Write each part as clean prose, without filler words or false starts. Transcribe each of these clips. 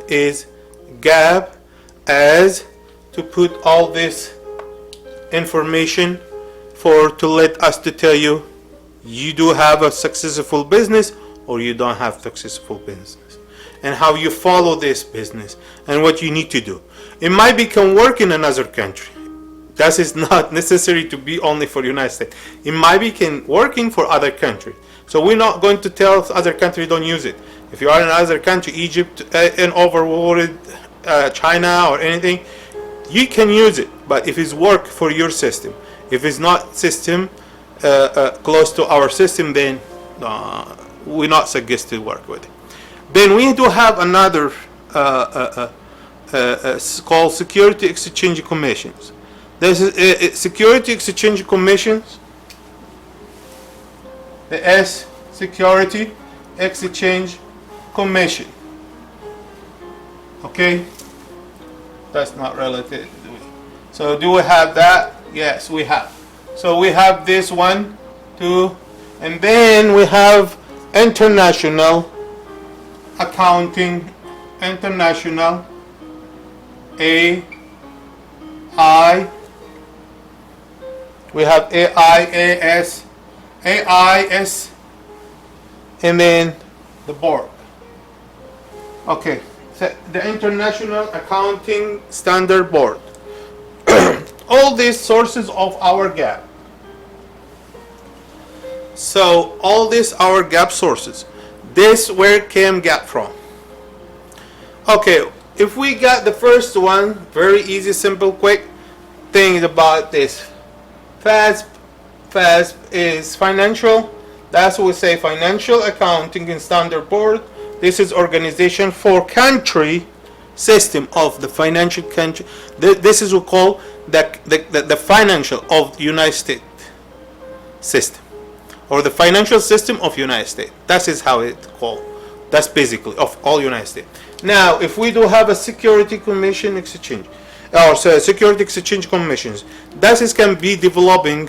is GAAP as to put all this information to let us to tell you you do have a successful business or you don't have successful business, and how you follow this business and what you need to do. It might become work in another country. That is not necessary to be only for United States. It might be working for other countries. So we're not going to tell other countries don't use it. If you are in another country, Egypt, and overworld, China or anything, you can use it. But if it's work for your system, if it's not system close to our system, then we not suggest to work with it. Then we do have another called Security Exchange Commissions. This is Security Exchange Commissions. The S, Security Exchange Commission. Okay, that's not relative. So do we have that? Yes, we have. So we have this one, two, and then we have International Accounting, International AI. We have AIAS, AIS, and then the board. Okay, so the International Accounting Standard Board. All these sources of our GAAP. So all these our GAAP sources. This where came GAAP from? Okay, if we got the first one, very easy, simple, quick thing about this. FASB is financial. That's what we say, Financial Accounting and Standard Board. This is organization for country system of the financial country. This is what we call the financial of the United States system, or the financial system of United States. That is how it's called. That's basically of all United States. Now, if we do have a Security Commission Exchange, or Security Exchange Commissions, that is can be developing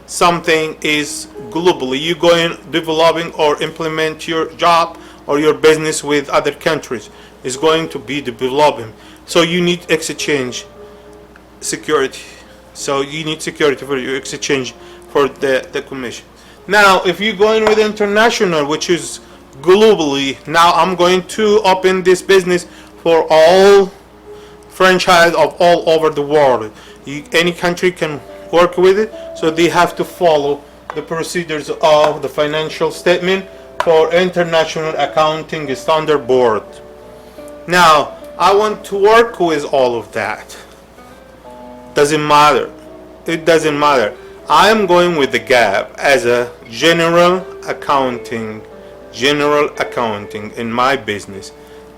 something is globally. You go in developing or implement your job or your business with other countries is going to be developing. So you need exchange security. So you need security for your exchange for the commission. Now, if you go in with international, which is globally, now I'm going to open this business for all franchise of all over the world. Any country can work with it, so they have to follow the procedures of the financial statement for International Accounting Standard Board. Now, I want to work with all of that. Doesn't matter. It doesn't matter. I am going with the GAAP as a general accounting in my business.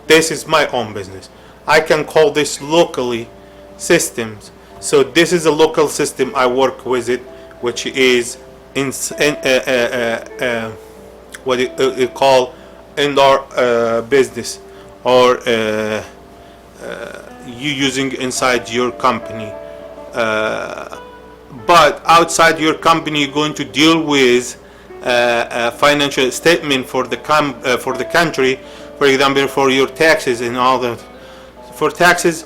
This is my own business. I can call this locally systems. So this is a local system I work with it, which is what it call indoor business, or you using inside your company. But outside your company, you're going to deal with a financial statement for the country, for example, for your taxes and all that. For taxes,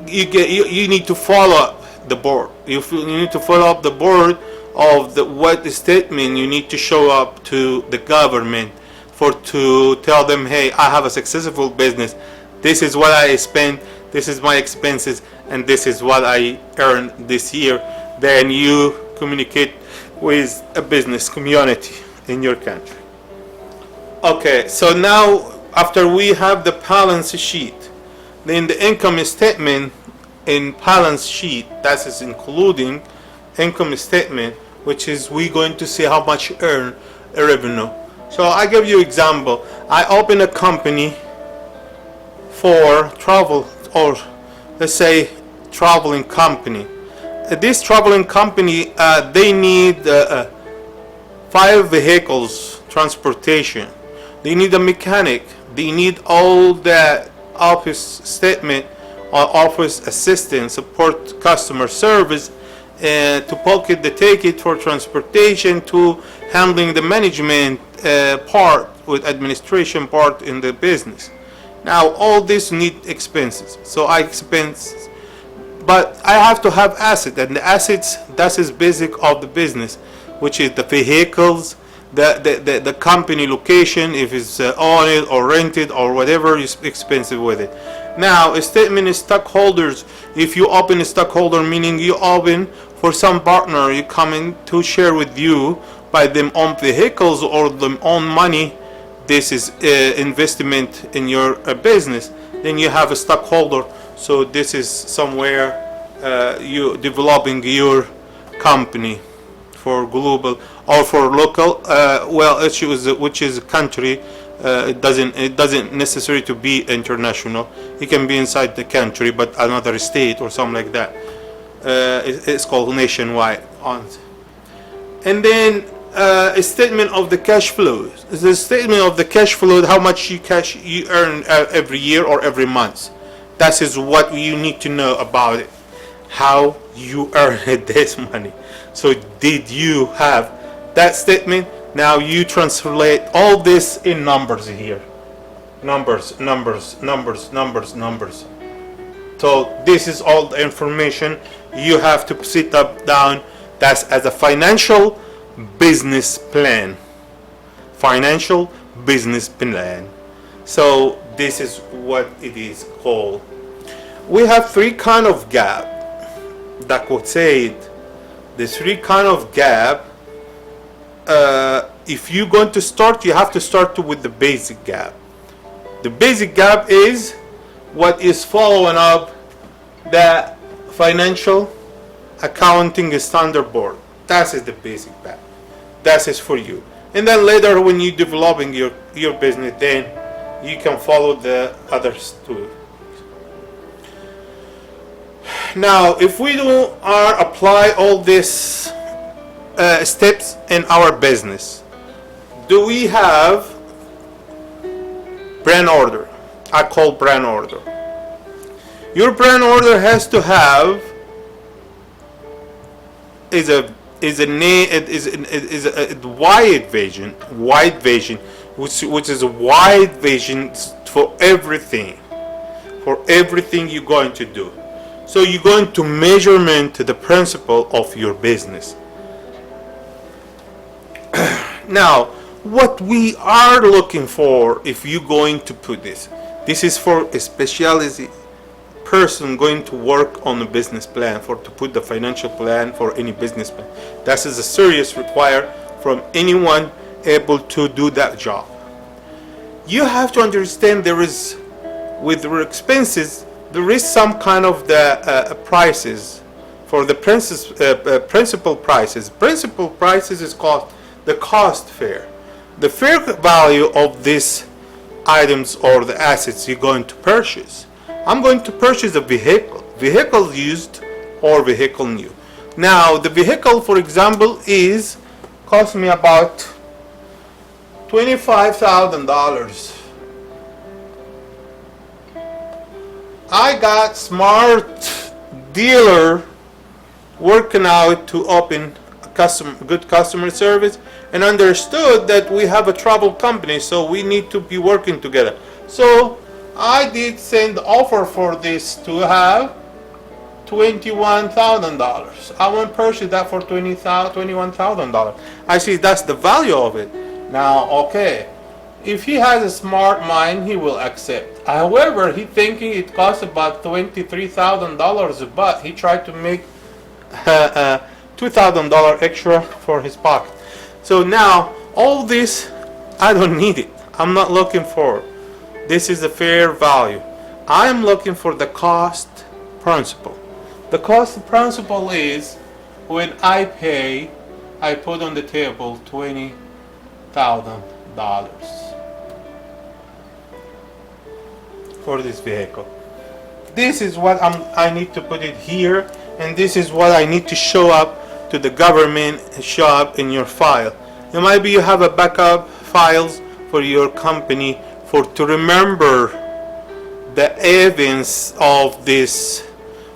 you need to follow up the board. You need to follow up the board of what the statement you need to show up to the government to tell them, hey, I have a successful business. This is what I spent. This is my expenses, and this is what I earned this year. Then you communicate with a business community in your country. Okay, so now after we have the balance sheet, then the income statement in balance sheet, that is including income statement, which is we going to see how much earn a revenue. So I give you example. I open a company for travel, or let's say traveling company. This traveling company, they need 5 vehicles transportation. They need a mechanic. They need all that office statement or office assistant, support customer service, to pocket the ticket for transportation, to handling the management part with administration part in the business. Now all this need expenses, so I expense, but I have to have asset, and the assets, that is basic of the business, which is the vehicles, the company location, if it's owned or rented or whatever is expensive with it. Now a statement is stockholders. If you open a stockholder, meaning you open for some partner you coming to share with you by them own vehicles or them own money, this is investment in your business, then you have a stockholder. So this is somewhere you developing your company for global or for local, which is a country. It doesn't necessary to be international. It can be inside the country, but another state or something like that. It's called nationwide. And then a statement of the cash flow. The statement of the cash flow, how much cash you earn every year or every month. That is what you need to know about it. How you earned this money. So did you have that statement? Now you translate all this in numbers here. Numbers. So this is all the information you have to sit up down. That's as a financial business plan. Financial business plan. So this is what it is called. We have three kind of GAAP. That would say it. The three kind of GAAP. If you're going to start, you have to start with the basic GAAP. The basic GAAP is what is following up the financial accounting standard board. That is the basic GAAP. That is for you. And then later when you're developing your business, then you can follow the others too. Now, if we apply all these steps in our business, do we have brand order? I call brand order. Your brand order has to have is a wide vision, which is a wide vision for everything you're going to do. So you're going to measurement the principle of your business. Now, what we are looking for, if you're going to put this is for a specialty person going to work on a business plan, to put the financial plan for any business plan. That is a serious require from anyone able to do that job. You have to understand there is, with the expenses, there is some kind of the prices for the principal prices. Principal prices is called the cost fair. The fair value of these items or the assets you're going to purchase. I'm going to purchase a vehicle used or vehicle new. Now the vehicle, for example, cost me about $25,000. I got smart dealer working out to open good customer service and understood that we have a travel company, so we need to be working together. So I did send offer for this to have $21,000. I won't purchase that for $21,000. I see that's the value of it. Now, okay, if he has a smart mind, he will accept. However, he thinking it costs about $23,000, but he tried to make $2,000 extra for his pocket. So now all this, I don't need it. I'm not looking for it. This is a fair value. I'm looking for the cost principle. The cost principle is when I put on the table $20,000 for this vehicle. This is what I need to put it here, and this is what I need to show up to the government, show up in your file. And maybe you have a backup files for your company to remember the evidence of this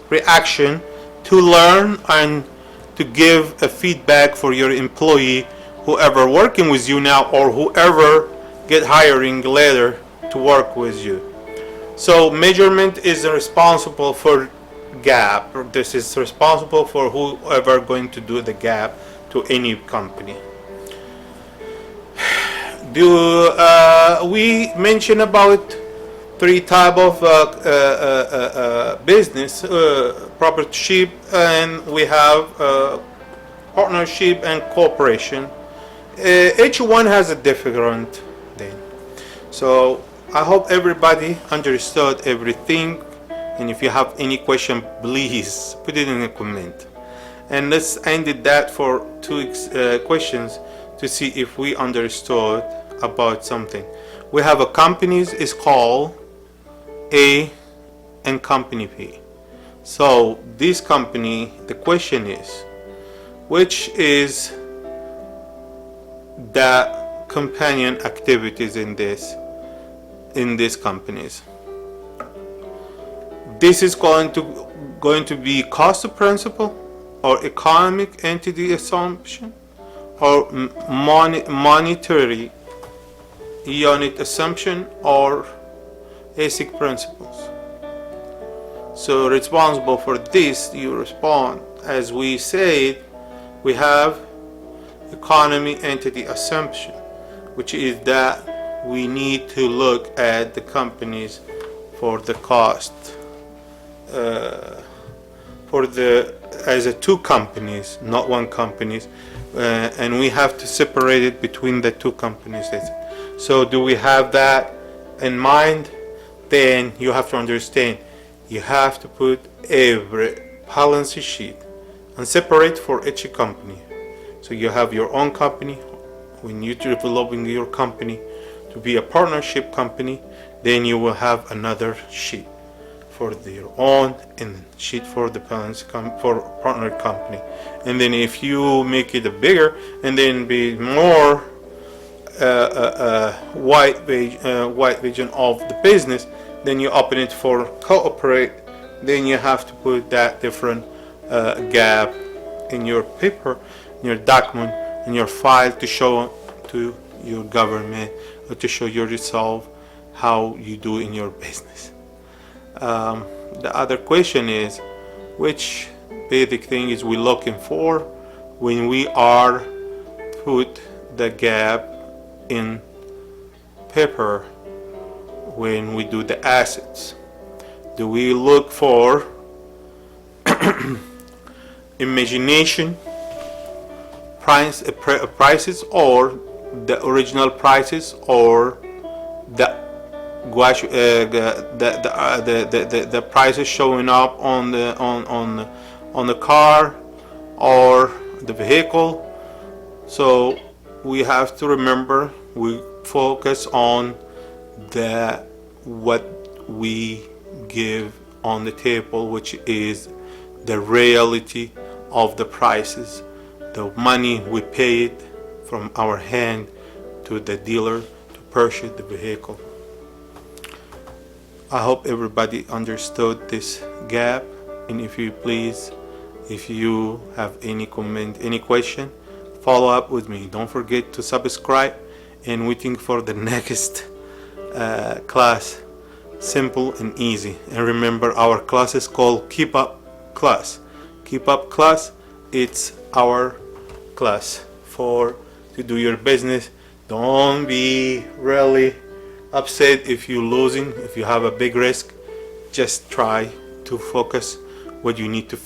reaction, to learn and to give a feedback for your employee, whoever working with you now or whoever get hiring later to work with you. So measurement is responsible for GAAP. This is responsible for whoever going to do the GAAP to any company. We mentioned about three type of business: proprietorship, and we have partnership and corporation. Each one has a different thing. So I hope everybody understood everything. And if you have any question, please put it in a comment. And let's end it that for two questions to see if we understood about something. We have a companies is called A and company B. So this company, the question is, which is the companion activities in these companies? This is going to be cost of principal, or economic entity assumption, or monetary unit assumption, or basic principles. So responsible for this, you respond. As we said, we have economy entity assumption, which is that we need to look at the companies for the cost, as a two companies, not one companies, and we have to separate it between the two companies. So do we have that in mind? Then you have to understand, you have to put every balance sheet and separate for each company. So you have your own company. When you're developing your company to be a partnership company, then you will have another sheet for your own and sheet for the for partner company. And then if you make it bigger and then be more wide vision of the business, then you open it for cooperate. Then you have to put that different gap in your paper, in your document, in your file to show to your government, or to show your resolve how you do in your business. The other question is, which basic thing is we looking for when we are put the gap in paper when we do the assets? Do we look for imagination prices, or the original prices, or the prices showing up on the car or the vehicle? So we have to remember, we focus on what we give on the table, which is the reality of the prices, the money we paid from our hand to the dealer to purchase the vehicle. I hope everybody understood this gap, and if you have any comment, any question, follow up with me. Don't forget to subscribe, and waiting for the next class. Simple and easy. And remember, our class is called Keep Up Class. Keep Up Class, it's our class to do your business. Don't be really upset if you're losing, if you have a big risk. Just try to focus what you need to